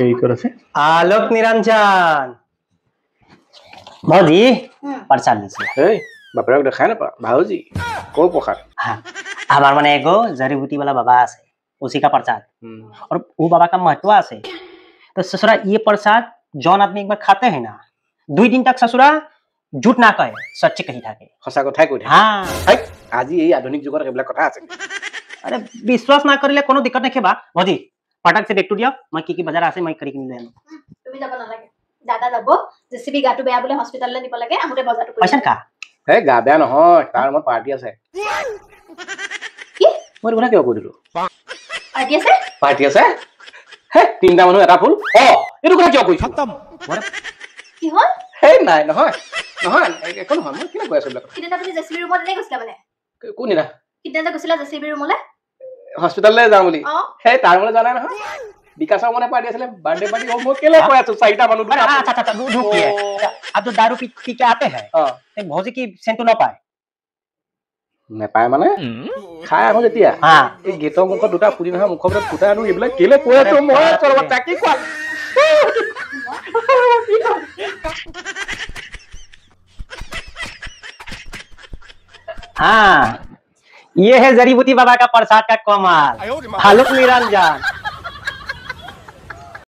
सही कर से आलोक निरंजन भौजी प्रसाद लीजिए ए बापराक देखाय ना भाऊजी को प्रसाद हाँ हमार माने एगो जड़ी बूटी वाला बाबा है उसी का प्रसाद और वो बाबा का महत्व है तो ससुरा ये प्रसाद जौन आदमी एक बार खाते हैं ना 2 दिन तक ससुरा झूठ ना कहे सच्चे कही থাকে हसा কথাই কৈ हाँ আজি এই আধুনিক যুগৰ এইবিলাক কথা আছে अरे विश्वास ना करिले कोनो दिक्कत नहीं खेबा भौजी पटक से देखटू दियो मैं की बाजार आसे मैं करी किन ले তুমি যাব নালাগে দাদা যাব জেসিবি গাটো বেয়া বলে হস্পিটাললে নিব লাগে আহুতে বজাৰটো কৰি पैसा का হে গা বেয়া নহয় তাৰ মত পাৰ্টি আছে কি মই গুনা কিয় কৈ দিলো পাৰ্টি আছে হে তিনটা মানুহ এটা ফুল এটো গুনা কিয় কৈছো खत्म কি হল হে নাই নহয় নহয় একো নহয় মই কিনা কৈ আছো এইবিলাক কিদিনা তুমি জেসিবি ৰুমত এনে গৈছিলা মানে কোনিনা কিদিনা গৈছিলা জেসিবি ৰুমলে হস্পিটাললে যাম বুলি হে তাৰ মলে জানা নহয় विकास मने पार्टी असले बर्थडे पार्टी हो मो केले कोया तो साइटा बनू अरे अच्छा रुकिए अब तो दारू पी के आते हैं एक भौजी की सेंटू ना पाए ने पाए माने खाय हो जतिया हां ए गेटो मुख दुटा फुडी ना मुख पर फुटा आनु एबला केले कोया तो मोय चलबा ताकी कोआ हाँ ये है जड़ी बूटी बाबा का प्रसाद का कमाल आलोक निरंजन